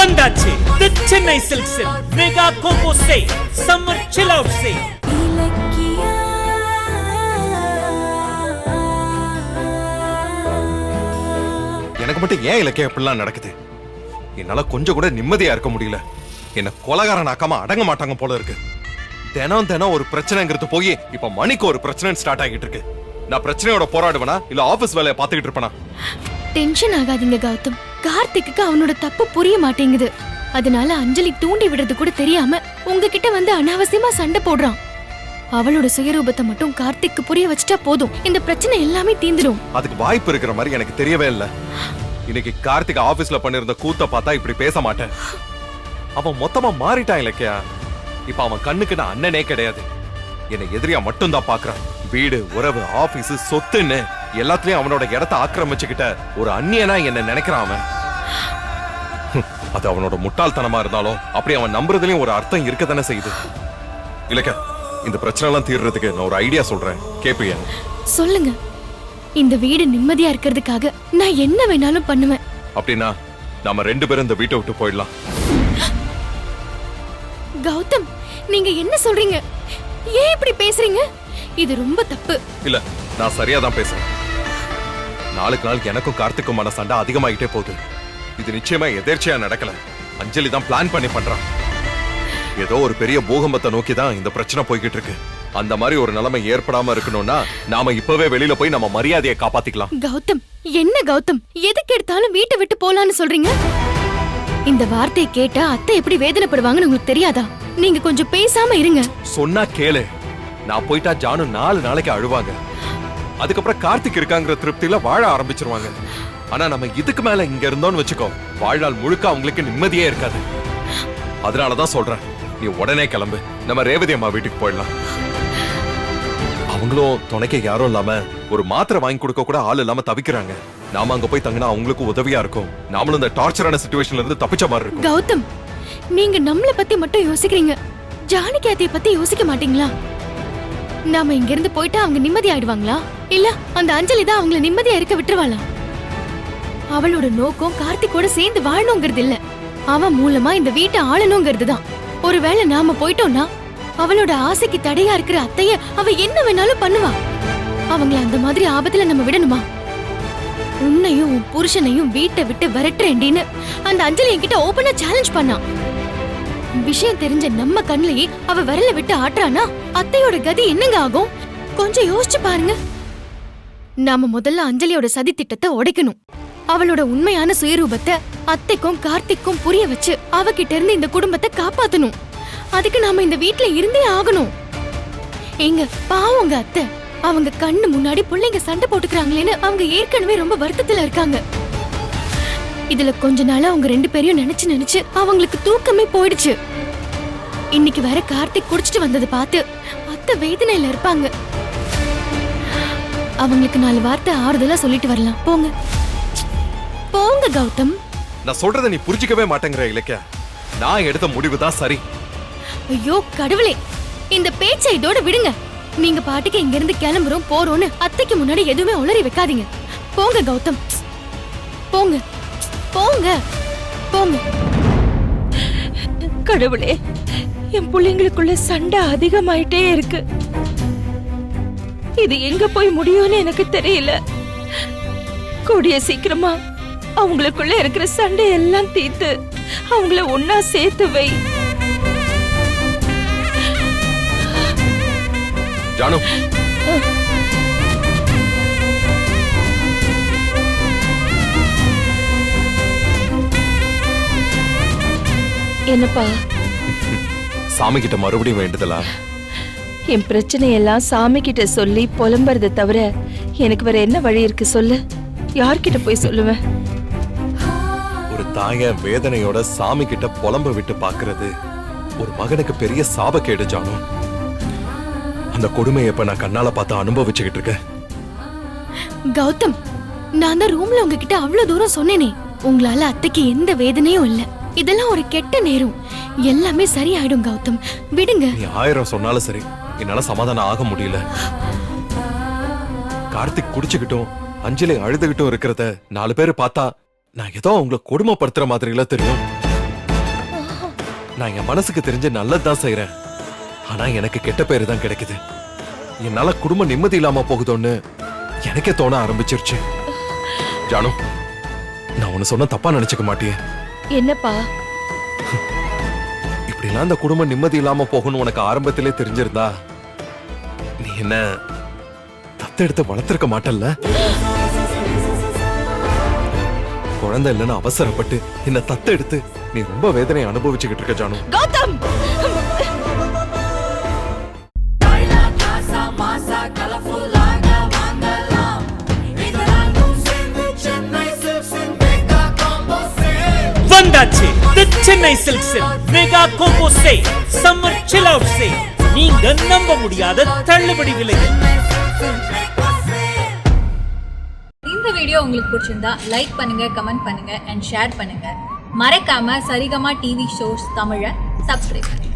வந்தாச்சு the Chennai Silks mega combo sale summer chill out sale. எனக்கு மட்டும் ஏன் இலக்கியம் இப்படிலாம் நடக்குது? என்னால கொஞ்சம் கூட நிம்மதியா இருக்க முடியல. என்ன கொலகாரன் ஆக்காம அடங்க மாட்டாங்க போல இருக்கு. தினம் தினம் ஒரு பிரச்சனைங்கிறது போய் இப்ப மணிக்கு ஒரு பிரச்சனை ஸ்டார்ட் ஆகிட்டு இருக்கு. நான் பிரச்சனையோட போராடுவேனா இல்ல ஆபீஸ் வேலையை பாத்துக்கிட்டு இருப்பேனா? டென்ஷன் ஆகாதீங்க கௌதம். கார்த்திக்கு அவனோட தப்பு புரிய மாட்டேங்குது. அதனால அஞ்சலி தூண்டி விடுறது கூட தெரியாம உங்ககிட்ட வந்து அனாவசியமா சண்டை போடுறான். அவளோட சுயரூபத்தை மட்டும் கார்த்திக்கு புரிய வச்சுட்டா போதும், இந்த பிரச்சனை எல்லாமே தீந்துடும். அதுக்கு வாய்ப்பு இருக்கிற மாதிரி எனக்கு தெரியவே இல்ல. இன்னைக்கு கார்த்திக் ஆபீஸ்ல பண்ணிருந்த கூத்த பார்த்தா இப்படி பேச மாட்டேன். அவன் மொத்தமா மாறிட்டான் இலக்கியா. இப்ப அவன் கண்ணுக்கு நான் அண்ணனே கிடையாது, என்னை எதிரியா மட்டும் தான் பாக்குறான். வீடு, உறவு, ஆபீஸ், சொத்துன்னு எல்லாத்துலயும் அவனோட இடத்தை ஆக்கிரமிச்சுக்கிட்ட ஒரு அந்நியனா என்ன நினைக்கிறான் அவன். அது அவனோட முட்டாள்தனமா இருந்தாலும் அப்படி அவன் நம்புறதுலயும் ஒரு அர்த்தம் இருக்கத்தானே செய்யுது. இலக்கியா, இந்த பிரச்சனை எல்லாம் தீர்றதுக்கு நான் ஒரு ஐடியா சொல்றேன், கேப்பியா? சொல்லுங்க. இந்த வீடு நிம்மதியா இருக்கிறதுக்காக நான் என்ன வேணாலும் பண்ணுவேன். அப்படின்னா நாம 2 பேரும் இந்த வீட்டை விட்டு போயிடலாம். கௌதம், நீங்க என்ன சொல்றீங்க? ஏன் இப்படி பேசுறீங்க? இது ரொம்ப தப்பு. இல்ல, நான் சரியா தான் பேசுறேன். நாளுக்கு நாளுக்கு எனக்கும் கார்த்திக்குமான சண்டை அதிகமாயிட்டே போகுது. இது நிச்சயமா எதேர்ச்சியா நடக்கல. அஞ்சலி தான் பிளான் பண்ணி பண்றான். ஏதோ ஒரு பெரிய பூகம்பத்தை நோக்கி தான் இந்த பிரச்சனை போய்கிட்டு இருக்கு. அந்த மாதிரி ஒரு நிலைமை ஏற்படாம இருக்கணும்னா நாம இப்பவே வெளியில போய் நம்ம மரியாதையை காப்பாத்திக்கலாம். கௌதம், என்ன கௌதம், எதுக்கு எடுத்தாலும் வீட்டை விட்டு போலான்னு சொல்றீங்க? இந்த வார்த்தையை கேட்டா அத்தை எப்படி வேதனைப்படுவாங்கன்னு உங்களுக்கு தெரியாதா? நீங்க கொஞ்சம் பேசாம இருங்க. சொன்னா கேளு. நான் போயிட்டா ஜானு 4 நாளைக்கு அழுவாங்க. அதுக்கப்புறம் கார்த்திக் இருக்காங்கிற திருப்தியில வாழ ஆரம்பிச்சிருவாங்க. ஆனா நம்ம இதுக்கு மேல இங்க இருந்தோம்னு வச்சுக்கோ, வாழ்நாள் முழுக்க அவங்களுக்கு நிம்மதியே இருக்காது. அதனாலதான் சொல்றேன், நீ உடனே கிளம்பு. நம்ம ரேவதி அம்மா வீட்டுக்கு போயிடலாம். அவங்களும் துணைக்க யாரும் இல்லாம ஒரு மாத்திரை வாங்கி கொடுக்க கூட ஆள் இல்லாம தவிக்கிறாங்க. நாம அங்க போய் தங்கினா அவங்களுக்கு உதவியா இருக்கும். நாமளும் இந்த டார்ச்சரான சிச்சுவேஷன்ல இருந்து தப்பிச்ச மாதிரி இருக்கும். கௌதம், நீங்க நம்மள பத்தி மட்டும் யோசிக்கிறீங்க, ஜானகி அத்தைய பத்தி யோசிக்க மாட்டீங்களா? நாம இங்க இருந்து போயிட்டா அவங்க நிம்மதி ஆயிடுவாங்களா? இல்ல அந்த அஞ்சலி தான் அவங்கள நிம்மதியா இருக்க விட்டுருவாளா? அவளோட நோக்கம் கார்த்திகோட சேர்ந்து வாழணுங்கிறது இல்ல, அவன் மூலமா இந்த வீட்டை ஆளணுங்கிறது தான். ஒருவேளை நாம போயிட்டோம்னா அவளோட ஆசைக்கு தடையா இருக்கிற அத்தைய அவ என்ன வேணாலும் பண்ணுவா. அவங்கள அந்த மாதிரி ஆபத்துல நம்ம விடணுமா? உன்னையும் உன் புருஷனையும் வீட்டை விட்டு விரட்டுறேன்னு அந்த அஞ்சலி என்கிட்ட ஓபனா சேலஞ்ச் பண்ணா. விஷயம் தெரிஞ்ச நம்ம கண்ணிலேயே அவ விரல விட்டு ஆட்டுறானா அத்தையோட கதி என்னங்க ஆகும்? கொஞ்சம் யோசிச்சு பாருங்க. நாம முதல்ல அஞ்சலியோட சதி திட்டத்தை உடைக்கணும். அவளோட உண்மையான சுயரூபத்தை அத்தைக்கும் கார்த்திக்கும் புரிய வச்சு அவகிட்ட இருந்து இந்த குடும்பத்தை காப்பாத்தணும். அதுக்கு நாம இந்த வீட்ல இருந்தே ஆகணும். எங்க பாவங்க அத்தை, அவங்க கண்ணு முன்னாடி பிள்ளைங்க சண்டை போட்டுக்கிறாங்களேன்னு அவங்க ஏற்கனவே ரொம்ப வருத்தத்துல இருக்காங்க. இதுல கொஞ்ச நாளா அவங்க 2 பேரையும் நினைச்சு அவங்களுக்கு தூக்கமே போயிடுச்சு. இன்னைக்கு வேற கார்த்திக் குடிச்சிட்டு வந்ததை பார்த்து அத்தை வேதனையில இருப்பாங்க. அவங்களுக்கு 4 வார்த்தை ஆறுதலா சொல்லிட்டு வரலாம். போங்க போங்க கௌதம். நான் சொல்றதை நீ புரிஞ்சிக்கவே மாட்டேங்கிற இலக்கியா. நான் எடுத்த முடிவு தான் சரி. ஐயோ கடவுளே, இந்த பேச்சை இதோட விடுங்க. நீங்க பாட்டுக்கு இங்க இருந்து கிளம்புறோம் போறோம்னு அத்தைக்கு முன்னாடி எதுவுமே உளறி வைக்காதீங்க. போங்க கௌதம், போங்க போங்க போங்க. கடவுளே, என் பிள்ளைங்களுக்குள்ள சண்டை அதிகமாயிட்டே இருக்கு. இது எங்க போய் முடியும்னு எனக்கு தெரியல. கூடிய சீக்கிரமா அவங்களுக்குள்ள இருக்கிற சண்டை எல்லாம் தீர்த்து அவங்கள ஒன்னா சேர்த்து வை. ஜானு, என்னப்பா? சாமி கிட்ட மறுபடியும் வேண்டுதலா? என் பிரச்சனையெல்லாம் சாமி கிட்ட சொல்லி புலம்புறதை தவிர எனக்கு வேற என்ன வழி இருக்கு சொல்லு? யார்கிட்ட போய் சொல்லுவேன்? ஒரு தாய வேதனையோட சாமி கிட்ட புலம்ப விட்டு பாக்குறது ஒரு மகனுக்கு பெரிய சாபக்கேடு ஜானு. அந்த கொடுமையை இப்ப நான் கண்ணால பார்த்து அனுபவிச்சுக்கிட்டு இருக்கேன். கௌதம், நான் தான் ரூம்ல உங்ககிட்ட அவ்வளவு தூரம் சொன்னேனே, உங்களால அத்தைக்கு எந்த வேதனையும் இல்ல. இதெல்லாம் ஒரு கெட்ட நேரம், எல்லாமே சரியாயிடும் கௌதம், விடுங்க. நீ 1000 சொன்னாலும் சரி, என்னால சமாதானம் ஆக முடியல. கார்த்திக் குடிச்சுக்கிட்டும் அஞ்சலி அழுதுகிட்டும் இருக்கிறத 4 பேர் பார்த்தா நான் ஏதோ அவங்களை கொடுமைப்படுத்துற மாதிரி இல்ல தெரியும். நான் என் மனசுக்கு தெரிஞ்ச நல்லதுதான் செய்யறேன். ஆனா எனக்கு கெட்ட பேரு தான் கிடைக்குது. என்னால குடும்ப நிம்மதி இல்லாம போகுதோன்னு எனக்கே தோண ஆரம்பிச்சிருச்சு. ஜானு, நான் உன்னை சொன்ன தப்பா நினைச்சுக்க மாட்டியே. என்னப்பா? இப்படிலாம் இந்த குடும்பம் நிம்மதி இல்லாம போகணும் உனக்கு ஆரம்பத்திலே தெரிஞ்சிருந்தா நீ என்ன தத்தெடுத்து வளர்த்திருக்க மாட்டல்ல? குழந்தை இல்லைன்னு அவசரப்பட்டு என்ன தத்தெடுத்து நீ ரொம்ப வேதனை அனுபவிச்சுக்கிட்டு இருக்க ஜானு. கௌதம், வந்தாச்சு தி சென்னை சில்க்ஸின் mega combo sale summer chill out sale. நீங்க நம்ப முடியாத தள்ளுபடி விலையில். இந்த வீடியோ உங்களுக்கு பிடிச்சிருந்தா லைக் பண்ணுங்க, கமெண்ட் பண்ணுங்க அண்ட் ஷேர் பண்ணுங்க. மறக்காம சரிகமா டிவி ஷோஸ் தமிழை சப்ஸ்கிரைப் பண்ணுங்க.